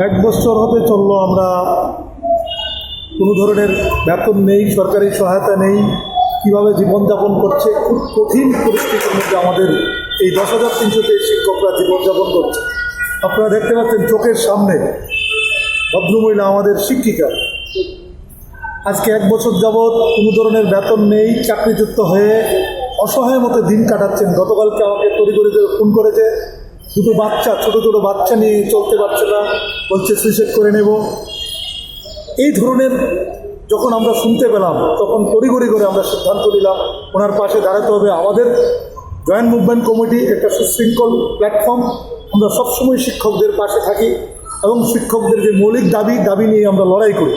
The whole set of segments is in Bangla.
এক বছর হতে চললো আমরা কোনো ধরনের বেতন নেই, সরকারি সহায়তা নেই, কীভাবে জীবনযাপন করছে, খুব কঠিন পরিস্থিতির মধ্যে আমাদের এই 10,323 শিক্ষকরা জীবনযাপন করছে। আপনারা দেখতে পাচ্ছেন চোখের সামনে ভদ্রমহিলা আমাদের শিক্ষিকা আজকে এক বছর যাবৎ কোনো ধরনের বেতন নেই, চাকরিচ্যুত হয়ে অসহায় মতো দিন কাটাচ্ছেন। গতকালকে আমাকে তড়িঘড়ি করে ফোন করেছে, দুটো বাচ্চা, ছোটো ছোটো বাচ্চা নিয়ে চলতে পারছে না, বলছে সুইসাইড করে নেব। এই ধরনের যখন আমরা শুনতে পেলাম তখন তড়িঘড়ি করে আমরা সিদ্ধান্ত নিলাম ওনার পাশে দাঁড়াতে হবে। আমাদের জয়েন্ট মুভমেন্ট কমিটি একটা সুশৃঙ্খল প্ল্যাটফর্ম, আমরা সবসময় শিক্ষকদের পাশে থাকি এবং শিক্ষকদের যে মৌলিক দাবি নিয়ে আমরা লড়াই করি।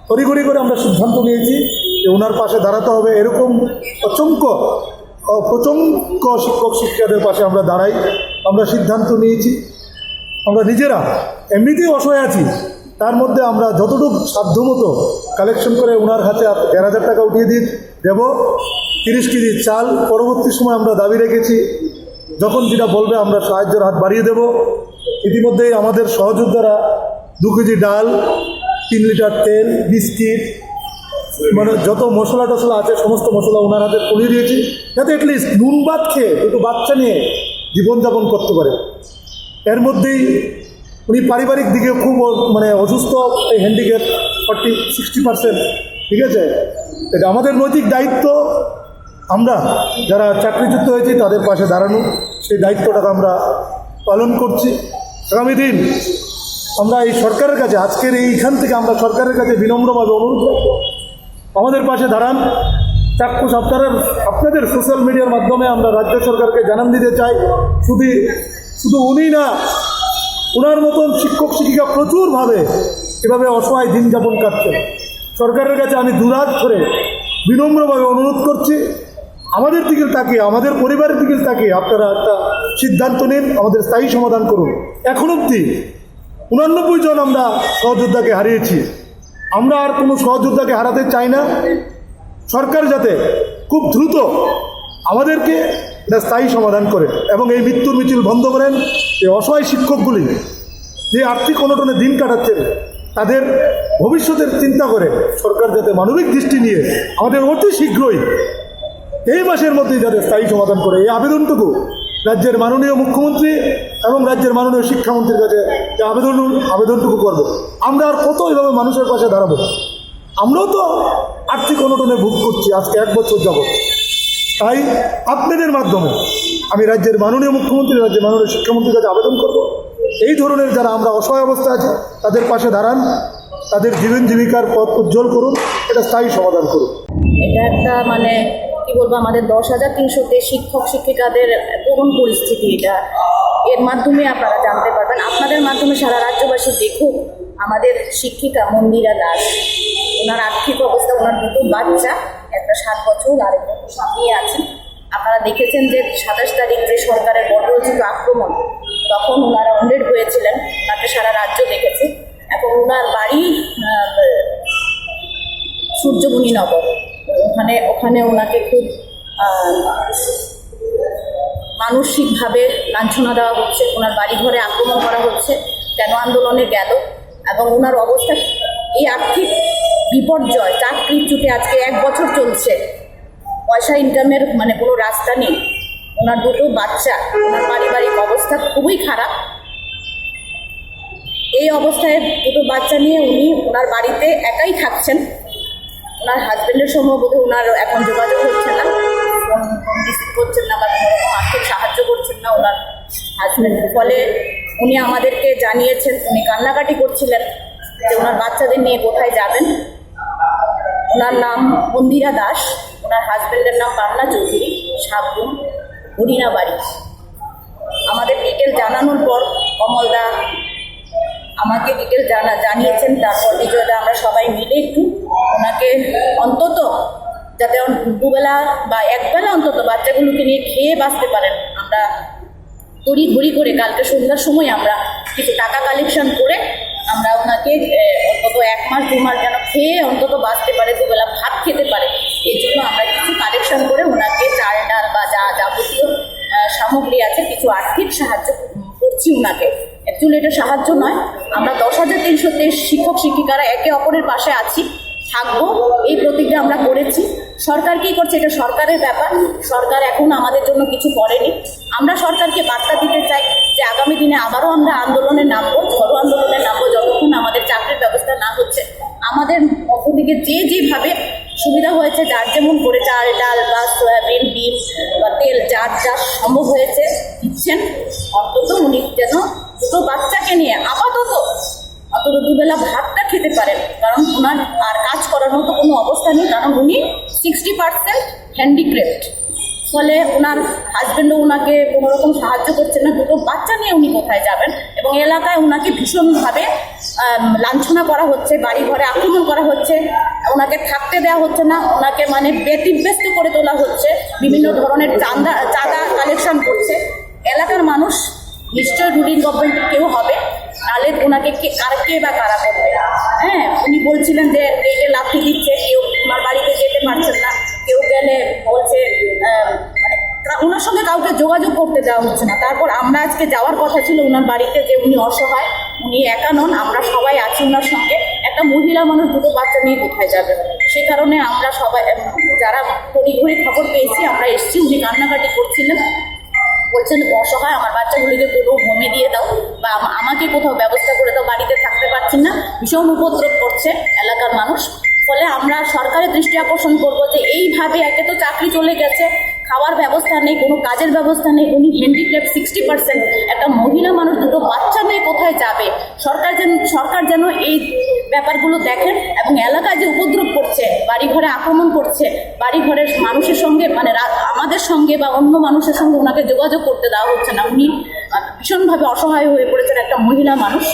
তড়িঘড়ি করে আমরা সিদ্ধান্ত নিয়েছি যে ওনার পাশে দাঁড়াতে হবে। এরকম প্রচণ্ড শিক্ষক শিক্ষিকাদের পাশে আমরা দাঁড়াই। আমরা সিদ্ধান্ত নিয়েছি, আমরা নিজেরা এমনিতেই অসহায় আছি, তার মধ্যে আমরা যতটুকু সাধ্যমতো কালেকশন করে ওনার হাতে 1,000 টাকা উঠিয়ে দেব, 30 কেজি চাল। পরবর্তী সময় আমরা দাবি রেখেছি যখন যেটা বলবে আমরা সাহায্যের হাত বাড়িয়ে দেব। ইতিমধ্যেই আমাদের সহযোদ্ধারা 2 কেজি ডাল, 3 লিটার তেল, বিস্কিট, মানে যত মশলা টশলা আছে সমস্ত মশলা ওনার হাতে পরিয়ে দিয়েছি, যাতে অ্যাটলিস্ট নুন ভাত খেয়ে দুটো বাচ্চা নিয়ে জীবনযাপন করতে পারে। এর মধ্যেই উনি পারিবারিক দিকে খুব অসুস্থ, হ্যান্ডিক্যাপ 40-60%, ঠিক আছে। এটা আমাদের নৈতিক দায়িত্ব, আমরা যারা চাকরিচ্যুত হয়েছি তাদের পাশে দাঁড়ানো, সেই দায়িত্বটাকে আমরা পালন করছি। আগামী দিন আমরা এই সরকারের কাছে, আজকের এইখান থেকে আমরা সরকারের কাছে বিনম্রভাবে অনুরোধ করব, আমাদের পাশে দাঁড়ান। চাক্ষুষ আপনাদের সোশ্যাল মিডিয়ার মাধ্যমে আমরা রাজ্য সরকারকে জানান দিতে চাই, শুধু উনি না, ওনার মতন শিক্ষক শিক্ষিকা প্রচুরভাবে এভাবে অসহায় দিন যাপন কাটছেন। সরকারের কাছে আমি দুরাত ধরে বিনম্রভাবে অনুরোধ করছি, আমাদের দিকে তাকিয়ে, আমাদের পরিবারের দিকে তাকিয়ে আপনারা একটা সিদ্ধান্ত নিন, আমাদের স্থায়ী সমাধান করুন। এখন অবধি 89 জন আমরা সহযোদ্ধাকে হারিয়েছি, আমরা আর কোনো সহযোদ্ধাকে হারাতে চাই না। সরকার যাতে খুব দ্রুত আমাদেরকে এটা স্থায়ী সমাধান করে এবং এই মৃত্যুর মিছিল বন্ধ করেন। এই অসহায় শিক্ষকগুলি যে আর্থিক অনটনে দিন কাটাচ্ছেন, তাদের ভবিষ্যতের চিন্তা করে সরকার যাতে মানবিক দৃষ্টি নিয়ে আমাদের অতি শীঘ্রই এই মাসের মধ্যেই যাতে স্থায়ী সমাধান করে, এই আবেদনটুকু রাজ্যের মাননীয় মুখ্যমন্ত্রী এবং রাজ্যের মাননীয় শিক্ষামন্ত্রীর কাছে এই আবেদনটুকু করব। আমরা আর কত এইভাবে মানুষের পাশে দাঁড়াবো? আমরাও তো আর্থিক অনটনে ভোগ করছি আজকে 1 বছর যাবত। তাই আপনাদের মাধ্যমে আমি রাজ্যের মাননীয় মুখ্যমন্ত্রী, রাজ্যের মাননীয় শিক্ষামন্ত্রীর কাছে আবেদন করব, এই ধরনের যারা আমরা অসহায় অবস্থায় আছে তাদের পাশে দাঁড়ান, তাদের জীবন জীবিকার পথ উজ্জ্বল করুন, এটা স্থায়ী সমাধান করুন। এটা একটা কি বলবো, আমাদের 10,300 শিক্ষক শিক্ষিকাদের করুণ পরিস্থিতি। এর মাধ্যমে আপনারা জানতে পারবেন, আপনাদের মাধ্যমে সারা রাজ্যবাসী দেখুক আমাদের শিক্ষিকা মন্দিরা দাস, ওনার আর্থিক অবস্থা, ওনার 2 বাচ্চা, একটা 7 বছর আর একটা স্বামী আছেন। আপনারা দেখেছেন যে 27 তারিখ যে সরকারের বর্বরোচিত আক্রমণ, তখন ওনারা অন্ডেড হয়েছিলেন, ওনাকে সারা রাজ্য দেখেছে। এখন ওনার বাড়ি সূর্যমণিনগর, ওখানে ওনাকে খুব মানসিকভাবে লাঞ্ছনা দেওয়া হচ্ছে, ওনার বাড়ি ঘরে আক্রমণ করা হচ্ছে, কেন আন্দোলনে গেল, এবং ওনার অবস্থা এই আর্থিক বিপর্যয়, চাকরিচ্যুতি আজকে 1 বছর চলছে, পয়সা ইনকামের কোনো রাস্তা নেই, ওনার 2 বাচ্চা, ওনার পারিবারিক অবস্থা খুবই খারাপ। এই অবস্থায় 2 বাচ্চা নিয়ে উনি ওনার বাড়িতে একাই থাকছেন। ওনার হাজব্যান্ডের সঙ্গে বোধহয় ওনার এখন যোগাযোগ হচ্ছে না, ফোন রিসিভ করছেন না বা কোনোরকম আর্থিক সাহায্য করছেন না ওনার হাজব্যান্ড। ফলে উনি আমাদেরকে জানিয়েছেন, উনি কান্নাকাটি করছিলেন যে ওনার বাচ্চাদের নিয়ে কোথায় যাবেন। ওনার নাম মন্দিরা দাস, ওনার হাজব্যান্ডের নাম পান্না চৌধুরী, সাবরুম, হরিণাবাড়ি। আমাদের ডিটেল জানানোর পর কমলদা আমাকে ডিটেল জানিয়েছেন, তারপর বিজয়দা আমরা সবাই মিলে একটু ওনাকে অন্তত যাতে 2 বেলা বা 1 বেলা অন্তত বাচ্চাগুলোকে নিয়ে খেয়ে বাঁচতে পারেন, আমরা তড়িঘড়ি করে কালকে সন্ধ্যার সময় আমরা কিছু টাকা কালেকশন করে আমরা ওনাকে অন্তত 1 মাস 2 মাস যেন খেয়ে অন্তত বাঁচতে পারে, 2 বেলা ভাত খেতে পারে, এই জন্য আমরা কিছু কালেকশন করে ওনাকে চাল ডাল বা যাবতীয় সামগ্রী আছে কিছু আর্থিক সাহায্য করছি ওনাকে। অ্যাকচুয়ালি এটা সাহায্য নয়, আমরা 10,323 শিক্ষক শিক্ষিকারা একে অপরের পাশে আছি, থাকবো, এই প্রতিজ্ঞা আমরা করেছি। সরকার কী করছে এটা সরকারের ব্যাপার, সরকার এখন আমাদের জন্য কিছু করেনি। আমরা সরকারকে বার্তা দিতে চাই যে আগামী দিনে আবারও আমরা আন্দোলনে নামবো, ঝড়ো আন্দোলনে নামবো, যতক্ষণ আমাদের চাকরির ব্যবস্থা না হচ্ছে। আমাদের পক্ষ থেকে যেভাবে সুবিধা হয়েছে, যার যেমন করে চাল ডাল বা সয়াবিন ডিম বা তেল যার যা সম্ভব হয়েছে দিচ্ছেন, অন্তত উনি যেন দুটো বাচ্চাকে নিয়ে আপাতত অন্তত দুবেলা ভাতটা খেতে পারেন, কারণ ওনার আর কাজ করার মতো কোনো অবস্থা নেই, কারণ উনি 60% হ্যান্ডিক্রাফট। ফলে ওনার হাজব্যান্ডও ওনাকে কোনো রকম সাহায্য করছেন না, দুটো বাচ্চা নিয়ে উনি কোথায় যাবেন। এবং এলাকায় ওনাকে ভীষণভাবে লাঞ্ছনা করা হচ্ছে, বাড়ি ঘরে আক্রমণ করা হচ্ছে, ওনাকে থাকতে দেওয়া হচ্ছে না, ওনাকে মানে ব্যতিব্যস্ত করে তোলা হচ্ছে, বিভিন্ন ধরনের চাঁদা কালেকশন করছে। এলাকার মানুষ নিশ্চয় রুলিং গভর্নমেন্টের কেউ হবে, নাহলে ওনাকে কে বা কারা করবে। হ্যাঁ, উনি বলছিলেন যে গেটে লাথি দিচ্ছে, কেউ ওনার বাড়িতে যেতে পারছেন না, কেউ গেলে বলছে ওনার সঙ্গে কাউকে যোগাযোগ করতে দেওয়া হচ্ছে না। তারপর আমরা আজকে যাওয়ার কথা ছিল ওনার বাড়িতে, যে উনি অসহায়, উনি একা নন, আমরা সবাই আছি ওনার সঙ্গে। একটা মহিলা মানুষ দুটো বাচ্চা নিয়ে কোথায় যাবে? সে কারণে আমরা সবাই যারা তড়িঘড়ি খবর পেয়েছি আমরা এসেছি। উনি কান্নাকাটি করছিলেন, বলছেন অসহায়, আমার বাচ্চাগুলিকে কোনো হোমে দিয়ে দাও বা আমাকে কোথাও ব্যবস্থা করে দাও, বাড়িতে থাকতে পারছি না, ভীষণ উপদ্রব করছে এলাকার মানুষ। ফলে আমরা সরকারের দৃষ্টি আকর্ষণ করবো যে এইভাবে একে তো চাকরি চলে গেছে, খাওয়ার ব্যবস্থা নেই, কোনো কাজের ব্যবস্থা নেই, উনি হ্যান্ডিক্যাপ 60%, একটা মহিলা মানুষ দুটো বাচ্চা নিয়ে কোথায় যাবে? সরকার যেন এই ব্যাপারগুলো দেখেন এবং এলাকায় যে উপদ্রব করছে, বাড়িঘরে আক্রমণ করছে, বাড়িঘরের মানুষের সঙ্গে মানে আমাদের সঙ্গে বা অন্য মানুষের সঙ্গে ওনাকে যোগাযোগ করতে দেওয়া হচ্ছে না। উনি ভীষণভাবে অসহায় হয়ে পড়েছেন একটা মহিলা মানুষ।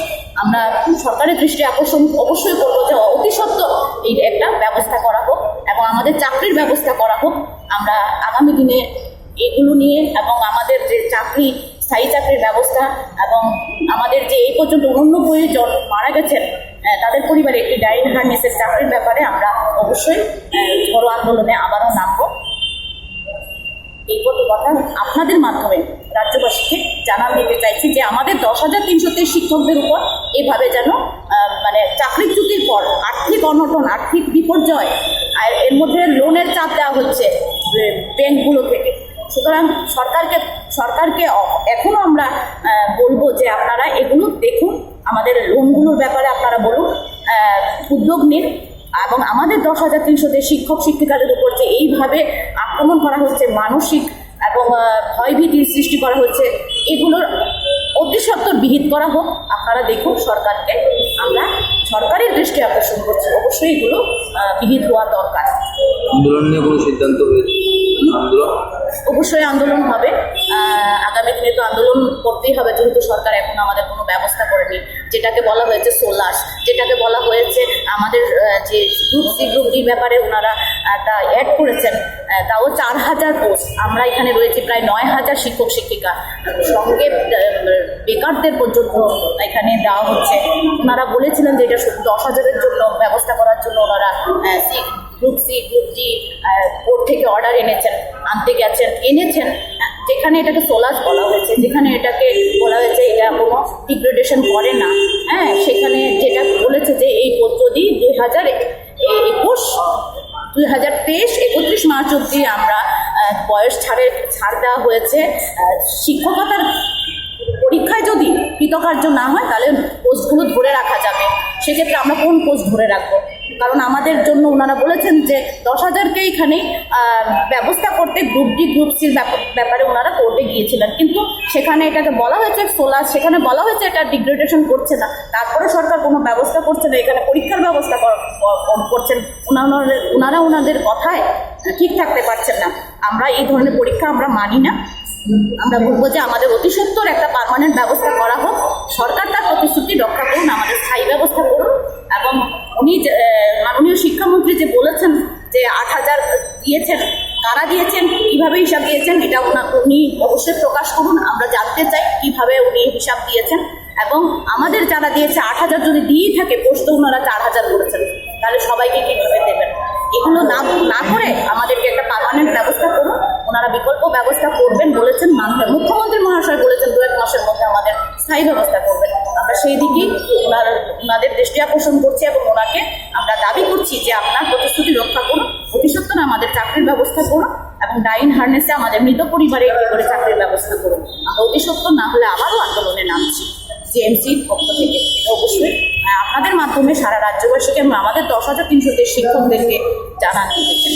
আমরা সরকারের দৃষ্টি আকর্ষণ অবশ্যই করবো যে অতি সত্বর এই একটা ব্যবস্থা করা হোক এবং আমাদের চাকরির ব্যবস্থা করা হোক। আমরা আগামী দিনে এগুলো নিয়ে এবং আমাদের যে স্থায়ী চাকরির ব্যবস্থা এবং আমাদের যে এই পর্যন্ত 89 জন মারা গেছেন তাদের পরিবারে একটি ডাইন হার্নেসের চাকরির ব্যাপারে আমরা অবশ্যই ঝড়ো আন্দোলনে আবারও নামব। এই কথা আপনাদের মাধ্যমে রাজ্যবাসীকে জানান দিতে চাইছি যে আমাদের 10,323 শিক্ষকদের উপর এভাবে যেন মানে চাকরিচ্যুতির পর আর্থিক অনটন, আর্থিক বিপর্যয়, আর এর মধ্যে লোনের চাপ দেওয়া হচ্ছে ব্যাংকগুলো থেকে। সুতরাং সরকারকে এখনও আমরা বলবো যে আপনারা এগুলো দেখুন, আমাদের লোনগুলোর ব্যাপারে আপনারা বলুন, উদ্যোগ নিন এবং আমাদের 10,300 শিক্ষক শিক্ষিকাদের উপর যে এইভাবে আক্রমণ করা হচ্ছে, মানসিক এবং ভয়ভীতির সৃষ্টি করা হচ্ছে, এগুলোর অতি সত্বর বিহিত করা হোক। আপনারা দেখুন, সরকারকে আমরা সরকারের দৃষ্টি আকর্ষণ করছি, অবশ্যই এগুলো বিহিত হওয়া দরকার। আন্দোলন নিয়ে কোনো সিদ্ধান্ত হয়েছে? অবশ্যই আন্দোলন হবে, আগামী দিনে তো আন্দোলন করতেই হবে, যেহেতু সরকার এখন আমাদের কোনো ব্যবস্থা করেনি। যেটাকে বলা হয়েছে সোলাস, যেটাকে বলা হয়েছে আমাদের যে গ্রুপ সি গ্রুপ ডির ব্যাপারে ওনারা একটা অ্যাড করেছেন, তাও 4,000 পোস্ট। আমরা এখানে রয়েছি প্রায় 9,000 শিক্ষক শিক্ষিকা, সঙ্গে বেকারদের পর্যন্ত এখানে দেওয়া হচ্ছে। ওনারা বলেছিলেন যে এটা শুধু 10,000-এর জন্য ব্যবস্থা করার জন্য ওনারা group C group D court থেকে অর্ডার এনেছেন, যেখানে এটাকে সোলাস বলা হয়েছে, যেখানে এটাকে বলা হয়েছে এটা কোনো ডিগ্রেডেশন করে না। হ্যাঁ, সেখানে যেটা বলেছে যে এই যদি 2023 31 মার্চ অবধি আমরা বয়স ছাড় দেওয়া হয়েছে। শিক্ষকতার পরীক্ষায় যদি কৃতকার্য না হয় তাহলে পোস্টগুলো ধরে রাখা যাবে। সেক্ষেত্রে আমরা কোন পোস্ট ধরে রাখবো? কারণ আমাদের জন্য ওনারা বলেছেন যে 10,000-কে এখানে ব্যবস্থা করতে গ্রুপ ডি গ্রুপ সির ব্যাপারে ওনারা কোর্টে গিয়েছিলেন, কিন্তু সেখানে এটাকে বলা হয়েছে সোলাস, সেখানে বলা হয়েছে এটা ডিগ্রেডেশন করছে না। তারপরে সরকার কোনো ব্যবস্থা করছে না, এখানে পরীক্ষার ব্যবস্থা করছেন। ওনারা ওনাদের কথায় ঠিক থাকতে পারছেন না। আমরা এই ধরনের পরীক্ষা আমরা মানি না। আমরা বলবো যে আমাদের অতি সত্বর একটা পার্মানেন্ট ব্যবস্থা করা হোক। সরকার তার প্রতিশ্রুতি রক্ষা করুন, আমাদের স্থায়ী ব্যবস্থা করুন। এবং উনি মাননীয় শিক্ষামন্ত্রী যে বলেছেন যে 8,000 দিয়েছেন, কারা দিয়েছেন, কীভাবে হিসাব দিয়েছেন, এটা উনি অবশ্যই প্রকাশ করুন। আমরা জানতে চাই কীভাবে উনি হিসাব দিয়েছেন এবং আমাদের যারা দিয়েছে 8,000 যদি দিয়েই থাকে, পোস্ট ওনারা 4,000 করেছেন, তাহলে সবাইকে কীভাবে দেবেন? এগুলো না করে আমাদেরকে একটা পার্মানেন্ট ব্যবস্থা করুন। ওনারা বিকল্প ব্যবস্থা করবেন বলেছেন, মাননীয় মুখ্যমন্ত্রী মহাশয় বলেছেন 2-1 মাসের মধ্যে আমাদের স্থায়ী ব্যবস্থা করবেন। সেই দিকেই ওনাদের দৃষ্টি আকর্ষণ করছি এবং ওনাকে আমরা দাবি করছি যে আপনার প্রতিশ্রুতি রক্ষা করুন, অতি সত্বর আমাদের চাকরির ব্যবস্থা করুন এবং ডাইন হার্নেসে আমাদের মৃত পরিবারে একটি করে চাকরির ব্যবস্থা করুন। আমরা অতি সত্বর না হলে আবারও আন্দোলনে নামছি জেএমসির পক্ষ থেকে। এটা অবশ্যই আপনাদের মাধ্যমে সারা রাজ্যবাসীকে এবং আমাদের 10,300 শিক্ষকদেরকে জানানো হয়েছে।